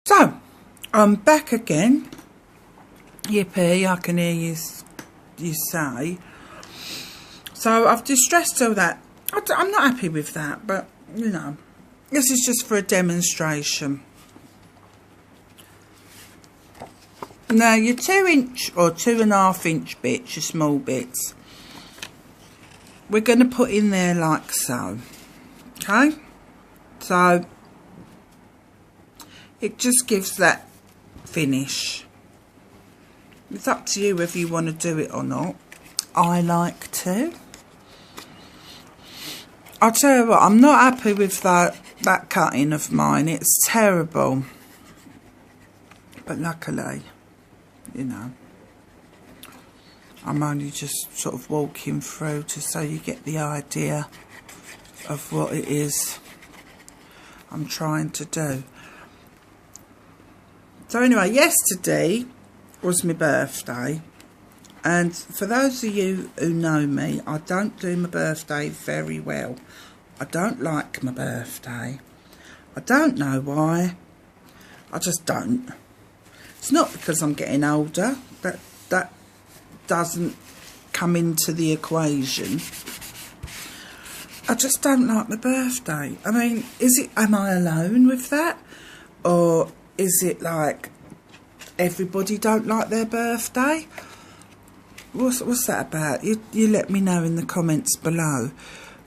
So, I'm back again. Yippee, I can hear you say. So, I've distressed all that. I'm not happy with that, but, you know, this is just for a demonstration. Now, your 2-inch or 2.5-inch bits, your small bits, we're going to put in there like so. Okay? So, it just gives that finish. It's up to you whether you want to do it or not. I like to. I'll tell you what, I'm not happy with that cutting of mine. It's terrible. But luckily, you know, I'm only just sort of walking through so you get the idea of what it is I'm trying to do. So anyway, yesterday was my birthday, and for those of you who know me, I don't do my birthday very well. I don't like my birthday. I don't know why. I just don't. It's not because I'm getting older. That doesn't come into the equation. I just don't like my birthday. I mean, am I alone with that? Or is it like everybody don't like their birthday? What's that about? You let me know in the comments below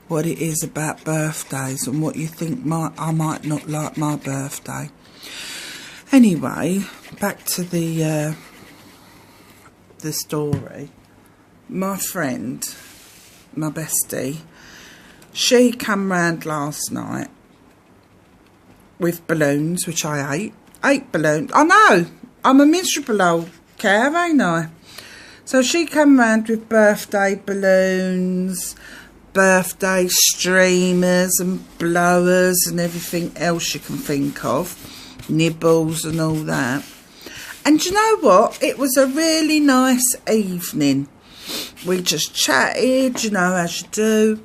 what it is about birthdays and what you think I might not like my birthday. Anyway, back to the story. My friend, my bestie, she came round last night with balloons, which I ate. 8 balloons. I know, I'm a miserable old cow, ain't I? So she came round with birthday balloons, birthday streamers and blowers and everything else you can think of. Nibbles and all that. And you know what? It was a really nice evening. We just chatted, you know, as you do.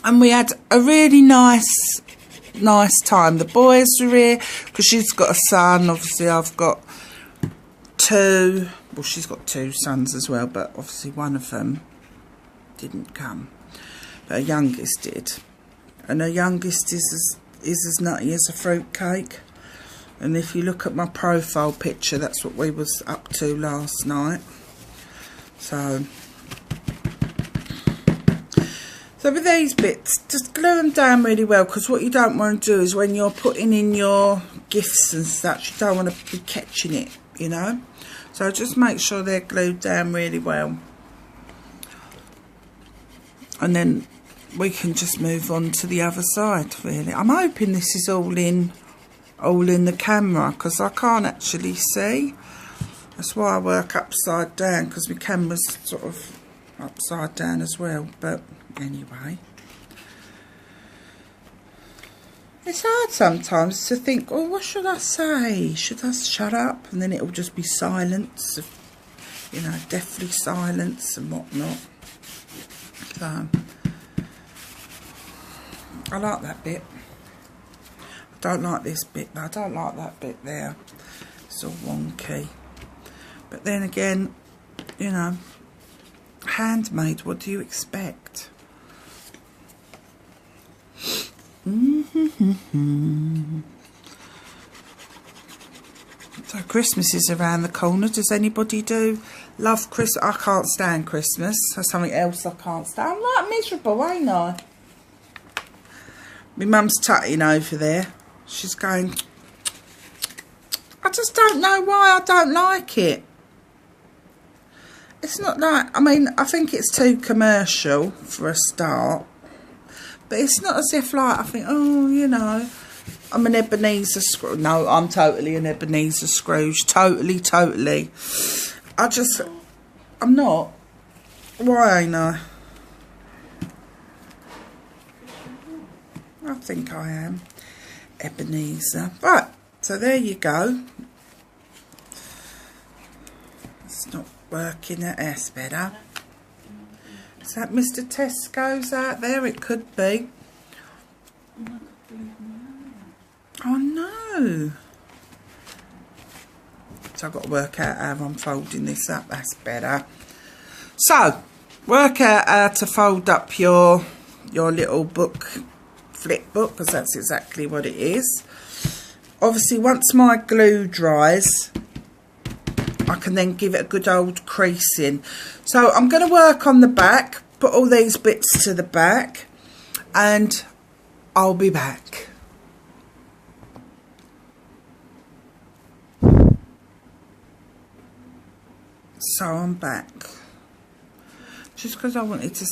And we had a really nice time. The boys were here because she's got a son. Obviously, I've got 2. Well, she's got 2 sons as well, but obviously one of them didn't come. But her youngest did. And her youngest is as nutty as a fruitcake. And if you look at my profile picture, that's what we was up to last night. So with these bits, just glue them down really well, because what you don't want to do is when you're putting in your gifts and such, you don't want to be catching it, you know. So just make sure they're glued down really well. And then we can just move on to the other side, really. I'm hoping this is all in the camera, because I can't actually see. That's why I work upside down, because my camera's sort of upside down as well. But anyway, it's hard sometimes to think, oh, what should I say? Should I shut up? And then it'll just be silence, you know, deathly silence and whatnot. So I like that bit. I don't like this bit. I don't like that bit there. It's all wonky. But then again, you know, handmade, what do you expect? So Christmas is around the corner. Does anybody love Christmas? I can't stand Christmas. That's something else I can't stand. I'm like miserable, ain't I? My mum's tutting over there. She's going, I just don't know why I don't like it. It's not like, I mean, I think it's too commercial for a start. But it's not as if, like, I think, oh, you know, I'm an Ebenezer Scrooge. No, I'm totally an Ebenezer Scrooge. Totally. I'm not. Why ain't I? I think I am. Ebenezer. Right, so there you go. It's not working. That's better. Is that Mr. Tesco's out there? It could be. Oh no. So I've got to work out how I'm folding this up. That's better. So, work out how to fold up your little book, flip book, because that's exactly what it is. Obviously, once my glue dries, I can then give it a good old creasing. So I'm going to work on the back, put all these bits to the back, and I'll be back. So I'm back. Just because I wanted to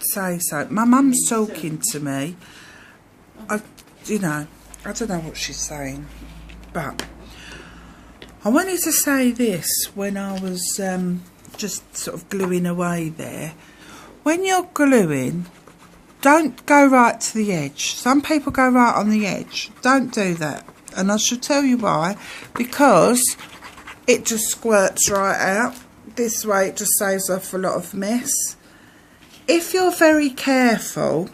say so. My mum's talking to me. You know, I don't know what she's saying, but I wanted to say this when I was just sort of gluing away there. When you're gluing, don't go right to the edge. Some people go right on the edge. Don't do that. And I shall tell you why. Because it just squirts right out. This way it just saves off a lot of mess. If you're very careful,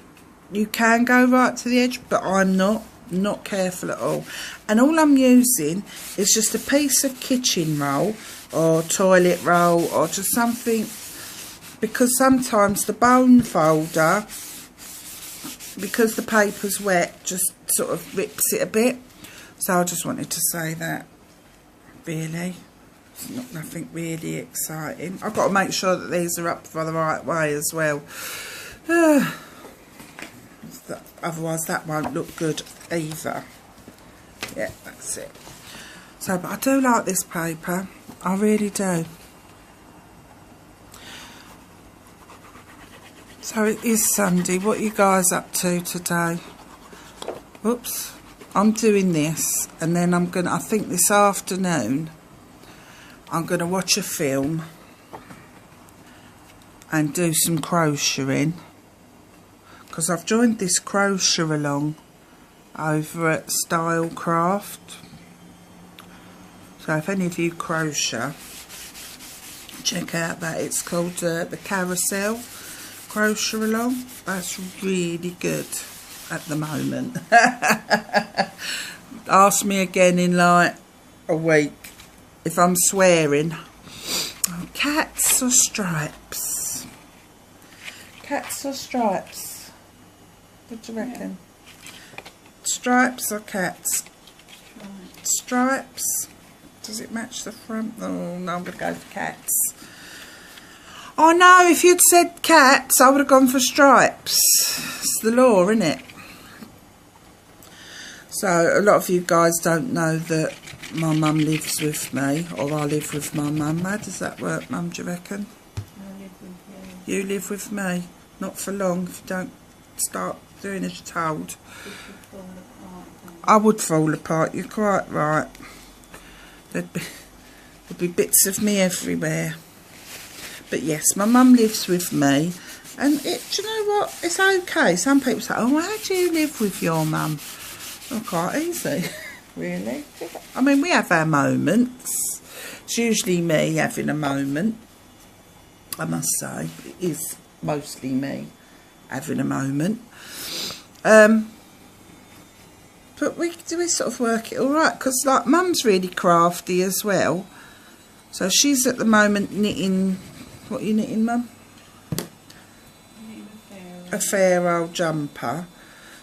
you can go right to the edge, but I'm not careful at all. And all I'm using is just a piece of kitchen roll or toilet roll or just something, because sometimes the bone folder, because the paper's wet, just sort of rips it a bit. So I just wanted to say that, really. It's not nothing really exciting. I've got to make sure that these are up for the right way as well. Otherwise that won't look good either. Yeah, that's it. So, but I do like this paper. I really do. So it is Sunday. What are you guys up to today? Oops. I'm doing this, and then I'm gonna, I think this afternoon, I'm gonna watch a film and do some crocheting, because I've joined this crochet along over at Style Craft. So if any of you crochet, check out that. It's called the Carousel Crochet Along. That's really good at the moment. Ask me again in like a week if I'm swearing. Oh, cats or stripes? Cats or stripes? What do you reckon? Yeah. Stripes or cats? Stripes. Does it match the front? Oh no, I'm going to go for cats. Oh no, if you'd said cats, I would have gone for stripes. It's the law, isn't it? So a lot of you guys don't know that my mum lives with me, or I live with my mum. How does that work, Mum, do you reckon? I live with you. You live with me? Not for long, if you don't start doing as you're told. I would fall apart, you're quite right. There'd be bits of me everywhere. But yes, my mum lives with me, and do you know what? It's okay. Some people say, oh, how do you live with your mum? Well, quite easy, really. I mean, we have our moments. It's usually me having a moment, I must say. It is mostly me having a moment. But we sort of work it all right, because like Mum's really crafty as well. So she's at the moment knitting. What are you knitting, Mum? A fair old jumper.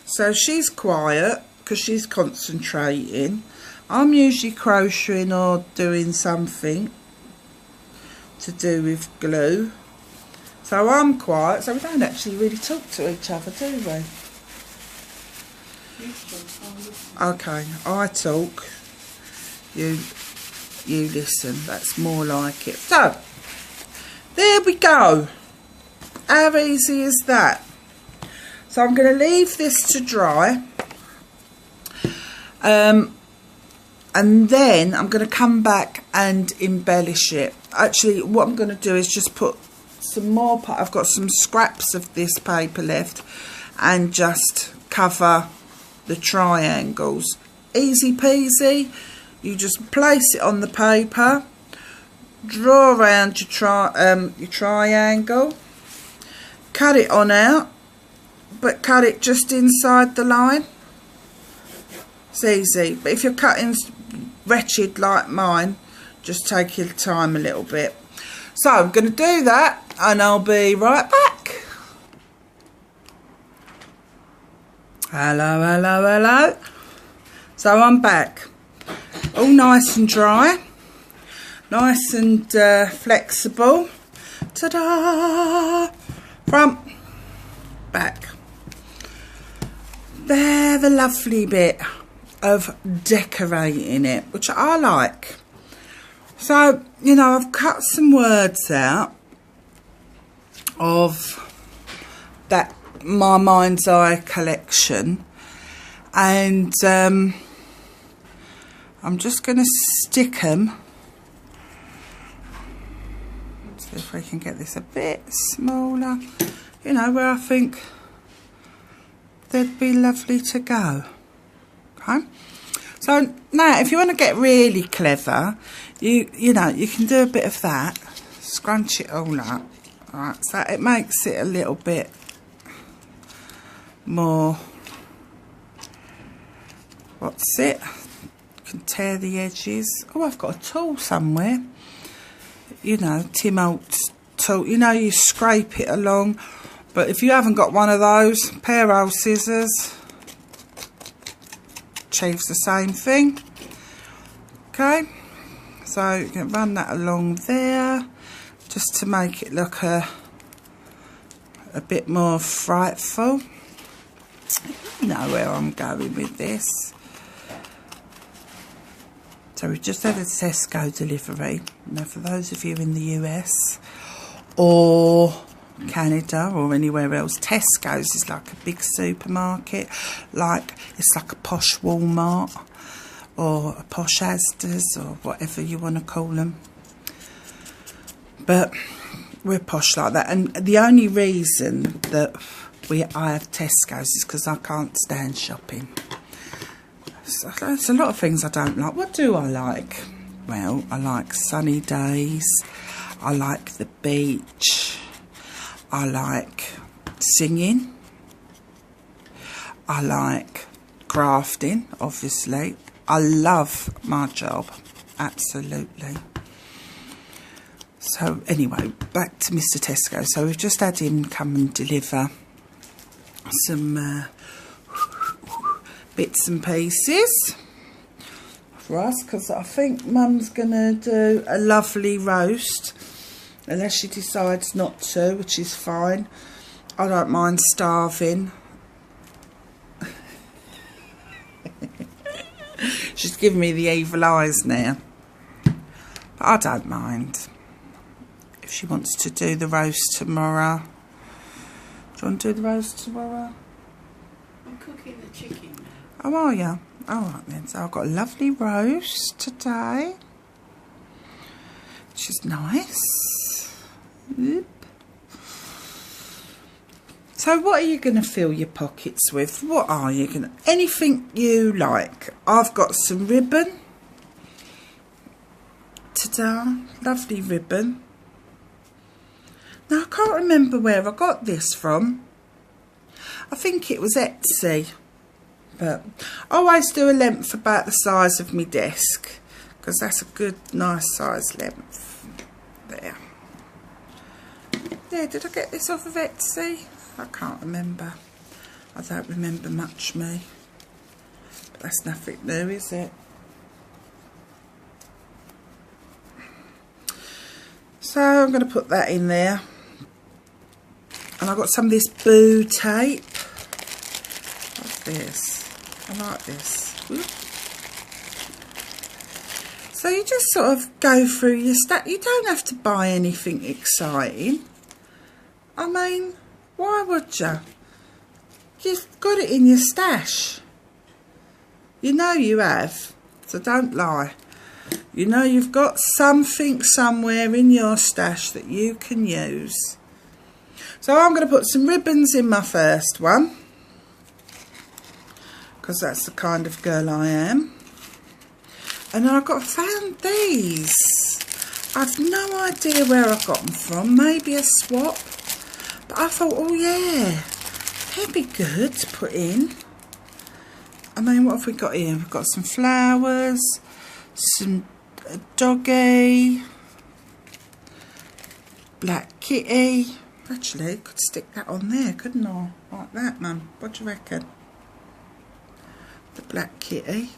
So she's quiet because she's concentrating. I'm usually crocheting or doing something to do with glue. So I'm quiet, so we don't actually really talk to each other, do we? Okay, I talk, you listen. That's more like it. So there we go. How easy is that? So I'm going to leave this to dry, and then I'm going to come back and embellish it. Actually, what I'm going to do is just put some more. I've got some scraps of this paper left, and just cover the triangles. Easy peasy. You just place it on the paper, draw around your triangle, cut it on out, but cut it just inside the line. It's easy. But if you're cutting wretched like mine, just take your time a little bit. So I'm going to do that and I'll be right back. Hello, hello, hello. So I'm back. All nice and dry. Nice and flexible. Ta-da! Front, back. They're the lovely bit of decorating it, which I like. So, you know, I've cut some words out of that My Mind's Eye collection, and I'm just going to stick them. Let's see if we can get this a bit smaller, you know, where I think they'd be lovely to go. Okay, so now if you want to get really clever, you know, you can do a bit of that, scrunch it all up. Alright, so it makes it a little bit more, what's it, you can tear the edges. Oh, I've got a tool somewhere, you know, Tim Holtz tool, you know, you scrape it along, but if you haven't got one of those, pair of scissors achieves the same thing. Okay, so you can run that along there just to make it look a bit more frightful. You know where I'm going with this. So we've just had a Tesco delivery. Now for those of you in the US or Canada or anywhere else, Tesco's is like a big supermarket, like it's like a posh Walmart or a posh Asda's or whatever you want to call them, but we're posh like that. And the only reason that I have Tesco's is because I can't stand shopping. So there's a lot of things I don't like. What do I like? Well, I like sunny days, I like the beach, I like singing, I like crafting, obviously. I love my job, absolutely. So anyway, back to Mr. Tesco. So we've just had him come and deliver some bits and pieces for us, because I think Mum's going to do a lovely roast, unless she decides not to, which is fine. I don't mind starving. She's giving me the evil eyes now, but I don't mind if she wants to do the roast tomorrow. Do you want to do the roast tomorrow? I'm cooking the chicken now. Oh, are you? All right then. So I've got a lovely roast today, which is nice. Oop. So what are you going to fill your pockets with? What are you going to... Anything you like. I've got some ribbon. Ta-da. Lovely ribbon. Now, I can't remember where I got this from. I think it was Etsy. But I always do a length about the size of my desk, because that's a good, nice size length. There. Yeah, did I get this off of Etsy? I can't remember. I don't remember much, me. But that's nothing new, is it? So I'm going to put that in there. And I've got some of this boo tape. What's this? I like this. Ooh. So you just sort of go through your stash. You don't have to buy anything exciting. I mean, why would you? You've got it in your stash. You know you have, so don't lie. You know you've got something somewhere in your stash that you can use. So I'm going to put some ribbons in my first one, because that's the kind of girl I am. And I found these. I've no idea where I got them from. Maybe a swap. But I thought, oh yeah, they'd be good to put in. I mean, what have we got here? We've got some flowers, some A doggy. Black kitty. Actually, I could stick that on there, couldn't I? Like that, Mum. What do you reckon? The black kitty.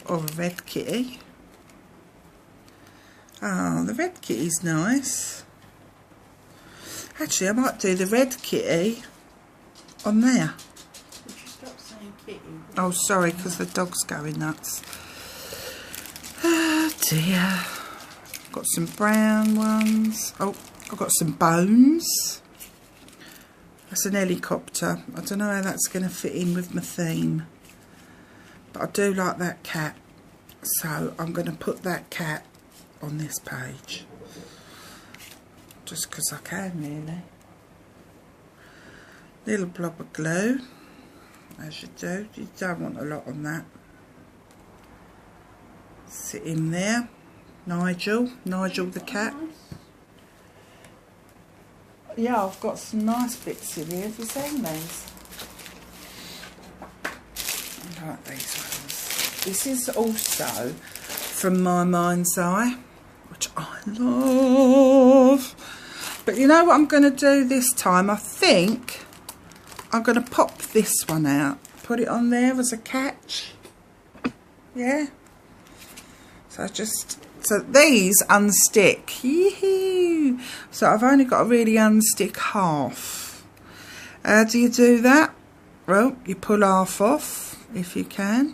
Or a red kitty. Oh, the red kitty's nice. Actually, I might do the red kitty on there. Would you stop saying kitty? Oh, sorry, because the dog's going nuts. Oh, dear. Got some brown ones. Oh, I've got some bones. That's an helicopter. I don't know how that's going to fit in with my theme. But I do like that cat. So I'm going to put that cat on this page. Just because I can, really. Little blob of glue. As you do. You don't want a lot on that. Sit in there. Nigel the cat. Yeah, I've got some nice bits in here. Have you seen these? I like these ones. This is also from My Mind's Eye, which I love. But you know what I'm going to do this time? I think I'm going to pop this one out. Put it on there as a catch. Yeah. So these unstick. Yee-hoo. So I've only got to really unstick half. How do you do that? Well, you pull half off if you can.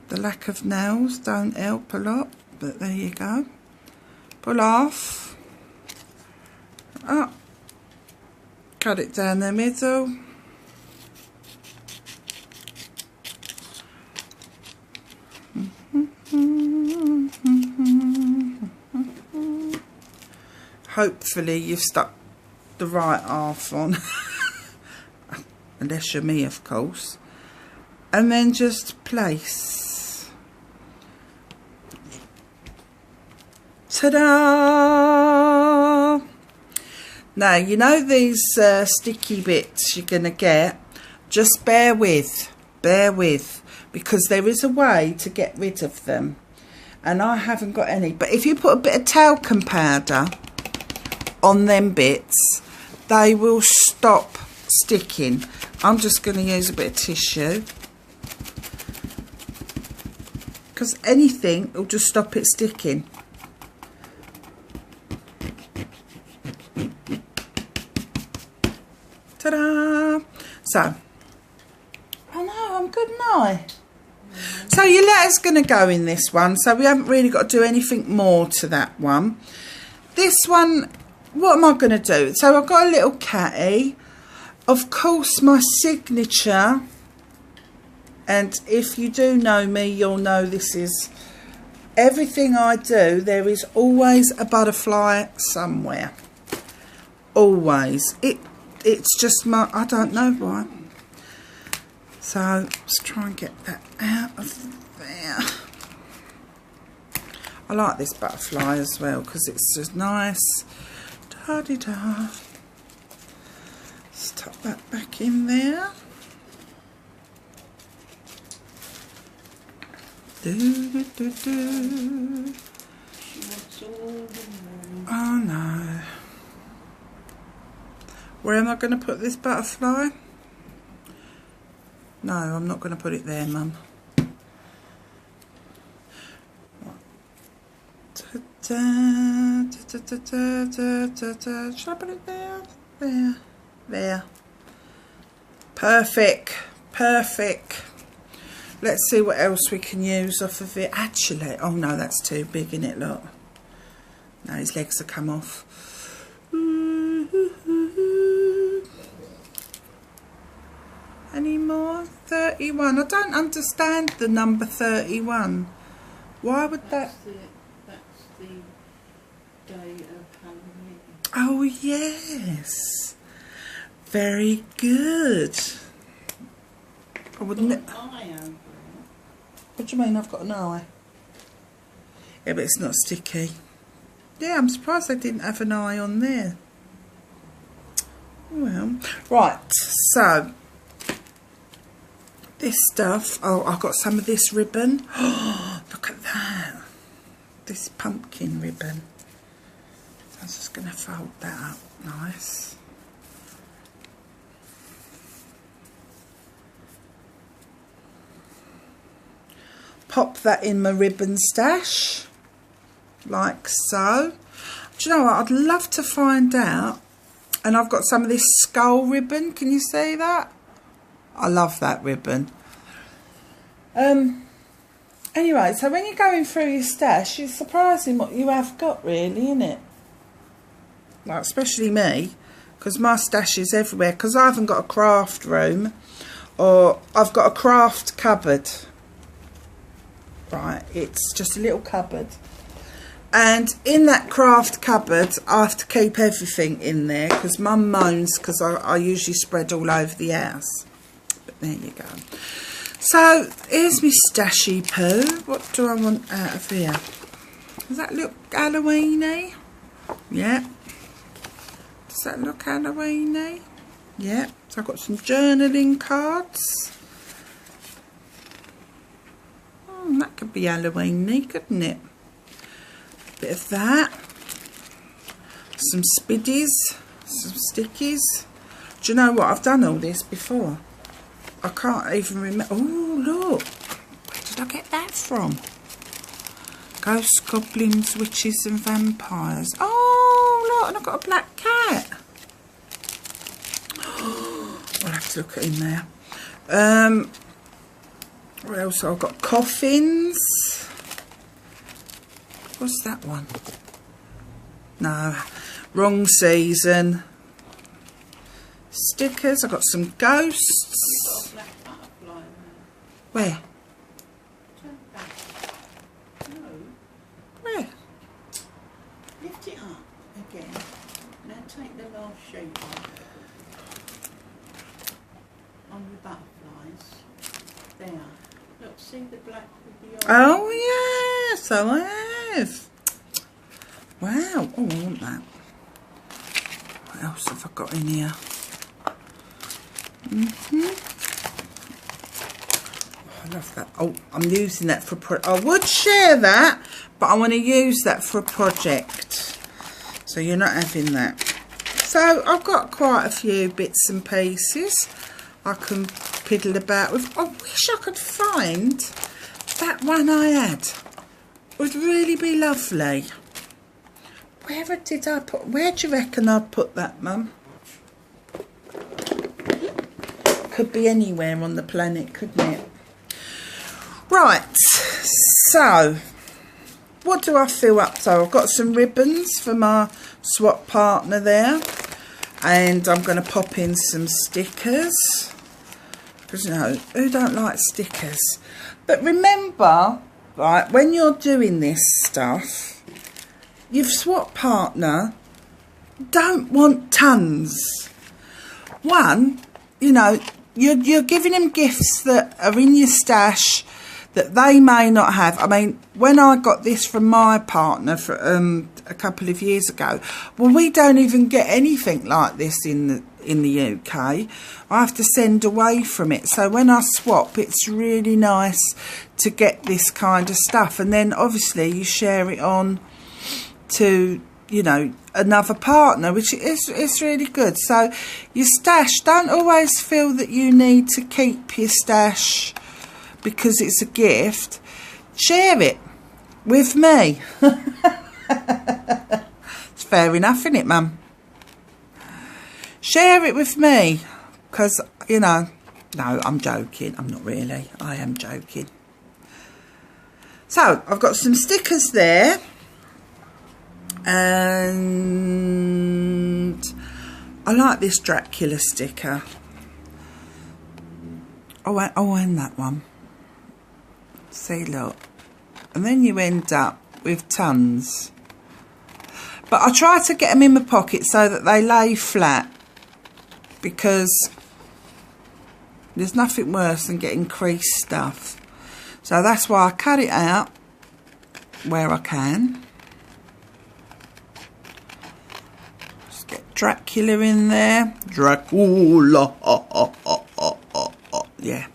The lack of nails don't help a lot, but there you go. Pull off. Oh. Cut it down the middle. Hopefully you've stuck the right half on, unless you're me, of course, and then just place. Ta-da! Now, you know these sticky bits you're going to get, just bear with, because there is a way to get rid of them, and I haven't got any. But if you put a bit of talcum powder on them bits, they will stop sticking. I'm just going to use a bit of tissue, because anything will just stop it sticking. Ta-da! So, oh no, I'm good now. So your letter's going to go in this one, so we haven't really got to do anything more to that one. This one, what am I going to do? So I've got a little catty. Of course, my signature, and if you do know me, you'll know this is everything I do. There is always a butterfly somewhere. Always. It's just my, I don't know why. So let's try and get that out of there. I like this butterfly as well because it's just nice. Da-de-da. Let's tuck that back in there. Do-do-do-do. Oh no. Where am I going to put this butterfly? No, I'm not going to put it there, Mum. Shall I put it there? There. There. Perfect. Perfect. Let's see what else we can use off of it. Actually, oh no, that's too big, isn't it? Look. No, his legs have come off. Any more? 31. I don't understand the number 31. Why would that... That's the day of Halloween. Oh, yes. Very good. I wouldn't... Got an eye over it. What do you mean I've got an eye? Yeah, but it's not sticky. Yeah, I'm surprised they didn't have an eye on there. Well, right, so... this stuff. Oh, I've got some of this ribbon. Oh, look at that. This pumpkin ribbon. I'm just going to fold that up nice. Pop that in my ribbon stash, like so. Do you know what? I'd love to find out. And I've got some of this skull ribbon. Can you see that? I love that ribbon. Anyway, so when you're going through your stash, you're surprising what you have got, really, isn't it? Like, especially me, because my stash is everywhere, because I haven't got a craft room, or I've got a craft cupboard. Right, it's just a little cupboard. And in that craft cupboard, I have to keep everything in there, because Mum moans, because I usually spread all over the house. But there you go. So, here's my stashy poo. What do I want out of here? Does that look Halloween-y? Yeah. Does that look Halloween-y? Yeah. So, I've got some journaling cards. That could be Halloween-y, couldn't it? Bit of that. Some spiddies. Some stickies. Do you know what? I've done all this before. I can't even remember. Oh, look. Where did I get that from? Ghosts, goblins, witches and vampires. Oh, look. And I've got a black cat. I'll have to look at him there. What else? I've got coffins. What's that one? No. Wrong season. Stickers. I've got some ghosts. Where? Turn back. No. Where? Lift it up again. Now take the last shape off. On the butterflies. There. Look, see the black with the orange? Oh, yes, I have. Wow. Oh, I want that. What else have I got in here? I love that. Oh, I'm using that for I would share that, but I want to use that for a project. So you're not having that. So I've got quite a few bits and pieces I can piddle about with. I wish I could find that one I had. Would really be lovely. Where did I put? Where do you reckon I'd put that, Mum? Could be anywhere on the planet, couldn't it? Right, so what do I fill up? So I've got some ribbons for my swap partner there, and I'm going to pop in some stickers, because you know, who don't like stickers? But remember, right, when you're doing this stuff, your swap partner don't want tons. One, you know, you're giving them gifts that are in your stash that they may not have. I mean, when I got this from my partner for a couple of years ago, well, we don't even get anything like this in the UK. I have to send away from it. So when I swap, it's really nice to get this kind of stuff. And then obviously you share it on to, you know, another partner, which is really good. So your stash, don't always feel that you need to keep your stash because it's a gift. Share it with me. It's fair enough, isn't it, Mum? Share it with me, because, you know, no, I'm joking. I'm not really. I am joking. So I've got some stickers there. And I like this Dracula sticker. Oh, and that one. See, look. And then you end up with tons. But I try to get them in my pocket so that they lay flat, because there's nothing worse than getting creased stuff. So that's why I cut it out where I can. Dracula in there. Dracula. Yeah.